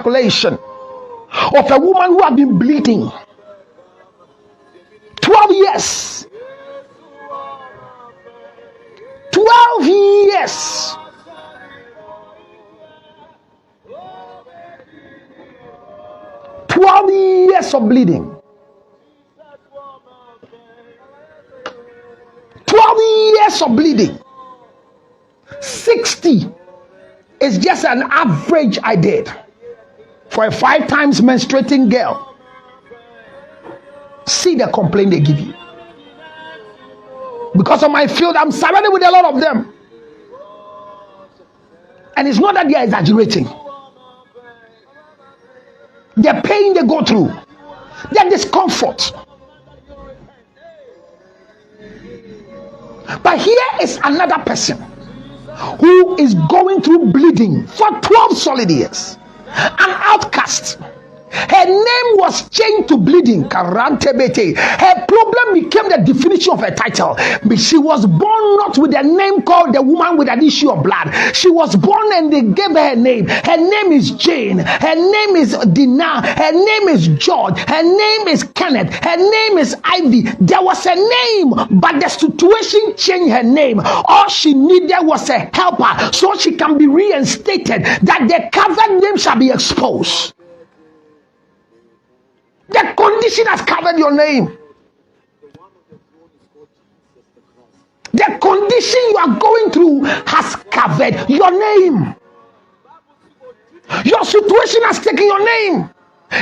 calculation of a woman who had been bleeding 12 years. 12 years. Years of bleeding. 12 years of bleeding. 60 is just an average I did for a 5 times menstruating girl. See the complaint they give you. Because of my field, I'm surrounded with a lot of them. And it's not that they are exaggerating. The pain they go through, their discomfort. But here is another person who is going through bleeding for 12 solid years. An outcast. Her name was changed to bleeding. Karantebete. Her problem became the definition of her title. She was born not with a name called the woman with an issue of blood. She was born and they gave her a name. Her name is Jane. Her name is Dinah. Her name is George. Her name is Kenneth. Her name is Ivy. There was a name, but the situation changed her name. All she needed was a helper so she can be reinstated, that the covered name shall be exposed. The condition has covered your name. The condition you are going through has covered your name. Your situation has taken your name.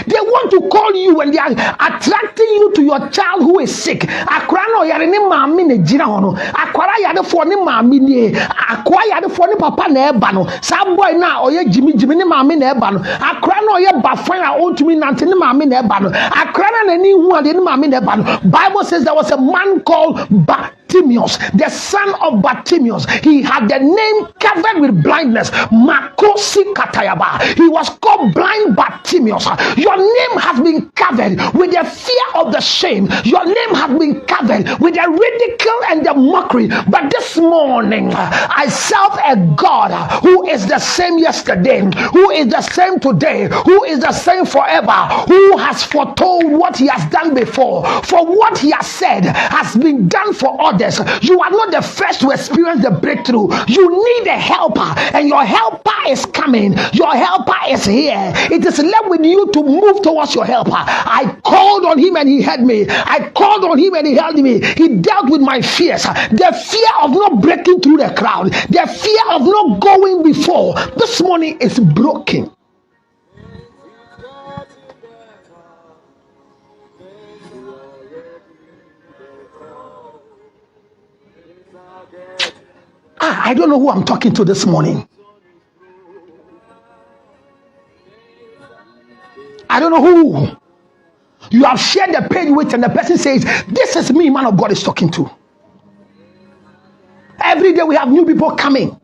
They want to call you and they are attracting you to your child who is sick. Akwara no yare ni maami ne jina hono. Akwara yare for ni maami ni. Akwara yare for ni papa na eba no. Sa boy na oye Jimmy ni maami na eba no. Akwara no oye bafan a ontumi nante ni maami na eba no. Akwara na ni hu ade ni maami na eba no. Bible says there was a man called Bartimaeus, the son of Bartimaeus. He had the name covered with blindness. Makosi Katayaba. He was called blind Bartimaeus. Your name has been covered with the fear of the shame. Your name has been covered with the ridicule and the mockery. But this morning, I serve a God who is the same yesterday, who is the same today, who is the same forever, who has foretold what he has done before. For what he has said has been done for others. You are not the first to experience the breakthrough. You need a helper, and your helper is coming. Your helper is here. It is left with you to move towards your helper. I called on him and he heard me. I called on him and he held me. He dealt with my fears. The fear of not breaking through the crowd. The fear of not going before. This morning is broken. I don't know who I'm talking to this morning. I don't know who you have shared the page with, and the person says, this is me, man of God is talking to. Every day we have new people coming.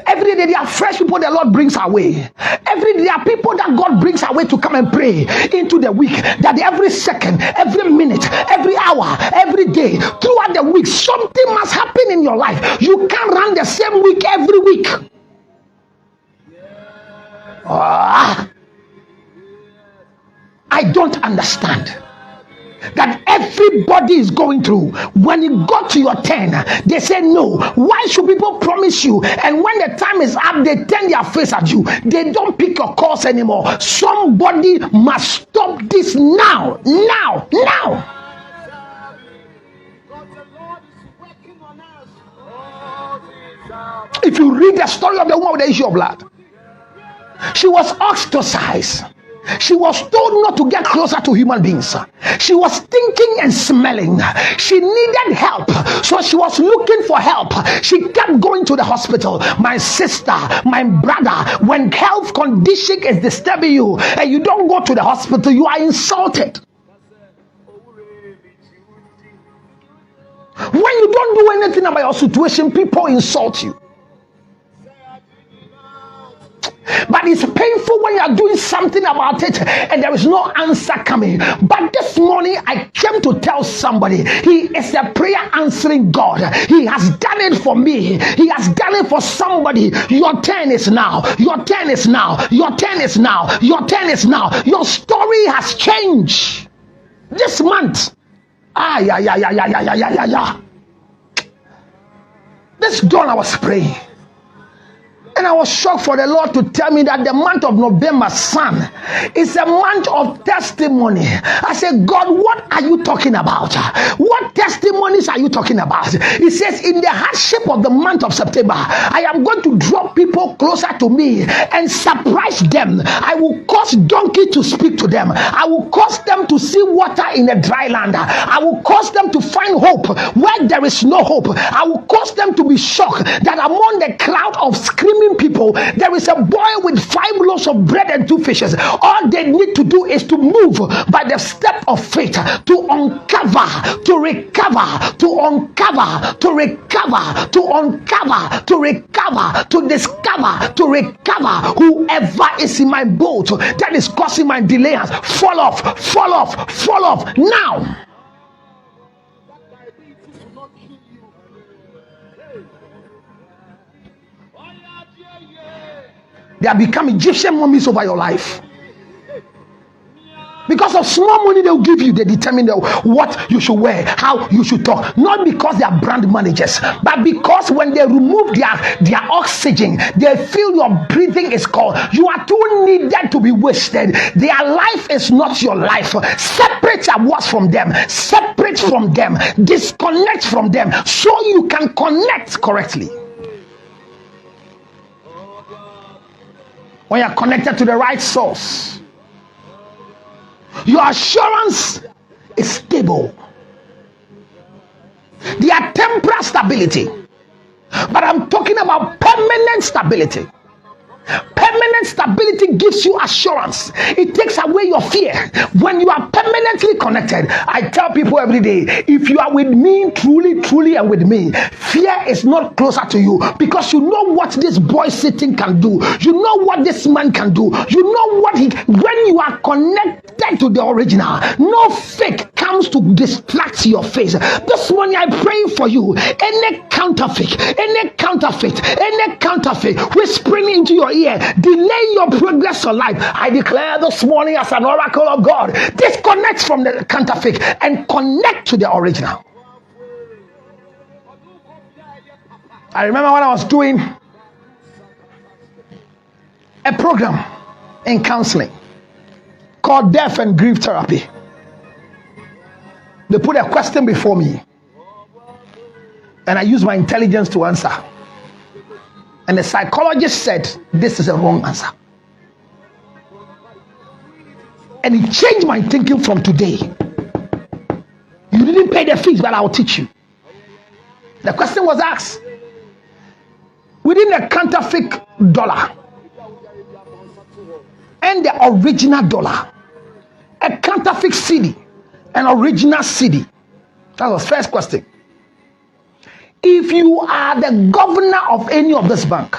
Every day there are fresh people the Lord brings our way. Every day there are people that God brings our way to come and pray into the week. That every second, every minute, every hour, every day, throughout the week, something must happen in your life. You can't run the same week every week. I don't understand that everybody is going through. When it got to your turn, they say no. Why should people promise you, and when the time is up, they turn their face at you? They don't pick your calls anymore. Somebody must stop this now. If you read the story of the woman with the issue of blood, she was ostracized. She was told not to get closer to human beings. She was thinking and smelling. She needed help, so she was looking for help. She kept going to the hospital. My sister, my brother, when health condition is disturbing you and you don't go to the hospital, you are insulted. When you don't do anything about your situation, people insult you. But it's painful when you are doing something about it and there is no answer coming. But this morning I came to tell somebody, he is a prayer answering God. He has done it for me. He has done it for somebody. Your turn is now. Your turn is now. Your turn is now. Your turn is now. Your story has changed this month. This dawn I was praying. And I was shocked for the Lord to tell me that the month of November, son, is a month of testimony. I said, God, what are you talking about? What testimonies are you talking about? He says, in the hardship of the month of September, I am going to draw people closer to me and surprise them. I will cause donkey to speak to them. I will cause them to see water in a dry land. I will cause them to find hope where there is no hope. I will cause them to be shocked that among the crowd of screaming people, there is a boy with 5 loaves of bread and 2 fishes. All they need to do is to move by the step of faith to uncover, to recover, to uncover, to recover, to uncover, to recover, to discover, to recover. Whoever is in my boat that is causing my delay, fall off, fall off, fall off now. They have become Egyptian mummies over your life. Because of small money they'll give you, they determine what you should wear, how you should talk. Not because they are brand managers, but because when they remove their oxygen, they feel your breathing is cold. You are too needed to be wasted. Their life is not your life. Separate your words from them. Separate from them. Disconnect from them so you can connect correctly. When you are connected to the right source, your assurance is stable. They are temporal stability, but I'm talking about permanent stability. Permanent stability gives you assurance. It takes away your fear. When you are permanently connected, I tell people every day, if you are with me, truly and with me, fear is not closer to you, because you know what this boy sitting can do. You know what this man can do. You know what when you are connected to the original, no fake comes to distract your face. This morning I pray for you. Any counterfeit whispering into your ear, delay your progress of life, I declare this morning as an oracle of God, disconnect from the counterfeit and connect to the original. I remember when I was doing a program in counseling called Death and Grief Therapy. They put a question before me and I used my intelligence to answer. And the psychologist said, this is a wrong answer. And it changed my thinking from today. You didn't pay the fees, but I'll teach you. The question was asked, within the counterfeit dollar and the original dollar, a counterfeit cedi, an original cedi. That was the first question. If you are the governor of any of this bank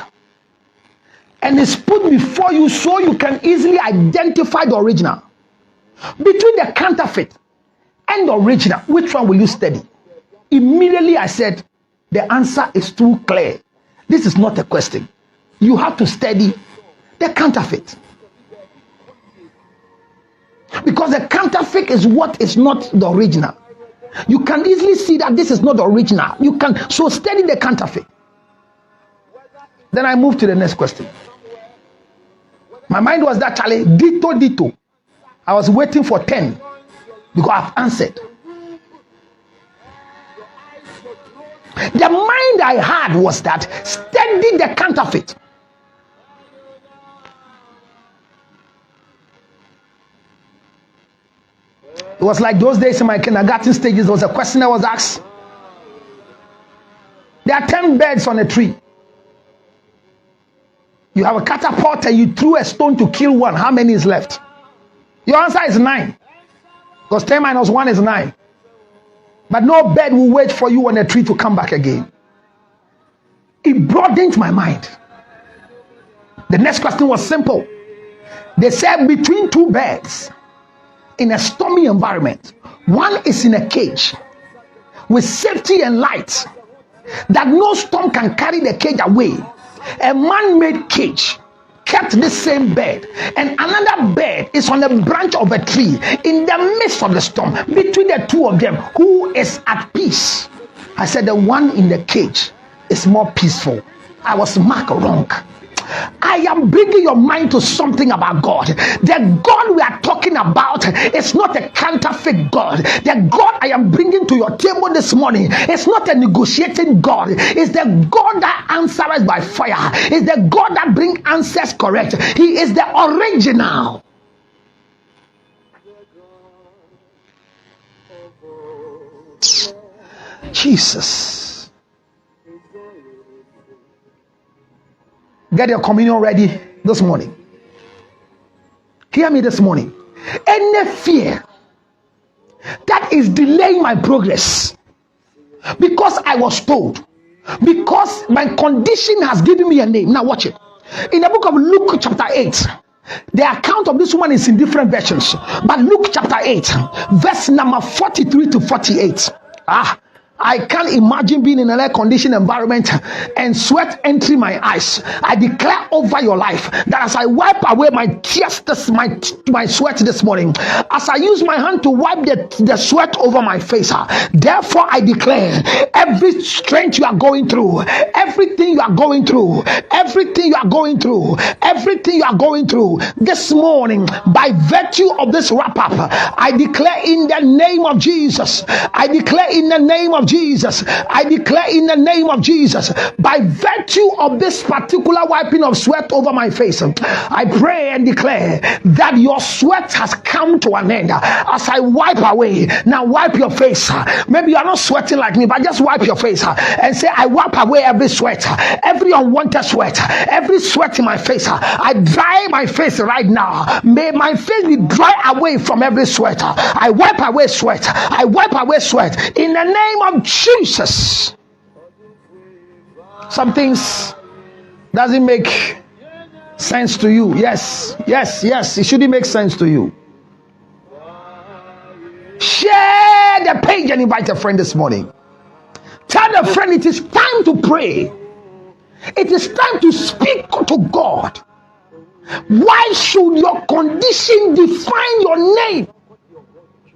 and it's put before you so you can easily identify the original, between the counterfeit and the original, which one will you study? Immediately I said, the answer is too clear. This is not a question. You have to study the counterfeit. Because the counterfeit is what is not the original. You can easily see that this is not the original. So study the counterfeit. Then I moved to the next question. My mind was that, Charlie, ditto. I was waiting for 10 because I've answered. The mind I had was that study the counterfeit. It was like those days in my kindergarten stages. There was a question that was asked. There are 10 birds on a tree. You have a catapult and you threw a stone to kill one. How many is left? Your answer is 9. Because 10 minus 1 is 9. But no bird will wait for you on a tree to come back again. It broadened my mind. The next question was simple. They said between two birds in a stormy environment, one is in a cage with safety and light that no storm can carry the cage away. A man-made cage kept the same bird, and another bird is on a branch of a tree in the midst of the storm. Between the two of them, who is at peace? I said the one in the cage is more peaceful. I was marked wrong. I am bringing your mind to something about God. The God we are talking about is not a counterfeit God. The God I am bringing to your table this morning is not a negotiating God. It's the God that answers by fire. It's the God that brings answers correct. He is the original. Jesus. Get your communion ready this morning. Hear me this morning. Any fear that is delaying my progress because I was told, because my condition has given me a name. Now watch it. In the book of Luke chapter 8, the account of this woman is in different versions, but Luke chapter 8 verse number 43 to 48. I can't imagine being in an air-conditioned environment and sweat entering my eyes. I declare over your life that as I wipe away my tears, my sweat this morning, as I use my hand to wipe the sweat over my face, therefore I declare every strength you are going through, everything you are going through, everything you are going through, everything you are going through this morning, by virtue of this wrap-up, I declare in the name of Jesus, I declare in the name of Jesus, I declare in the name of Jesus, by virtue of this particular wiping of sweat over my face, I pray and declare that your sweat has come to an end. As I wipe away, now wipe your face. Maybe you are not sweating like me, but just wipe your face and say, I wipe away every sweat, every unwanted sweat, every sweat in my face. I dry my face right now. May my face be dry away from every sweat. I wipe away sweat. I wipe away sweat in the name of Jesus. Some things doesn't make sense to you. Yes, it shouldn't make sense to you. Share the page and invite a friend this morning. Tell a friend it is time to pray. It is time to speak to God. Why should your condition define your name?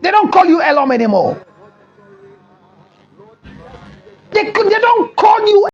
They don't call you Elam anymore. They don't call you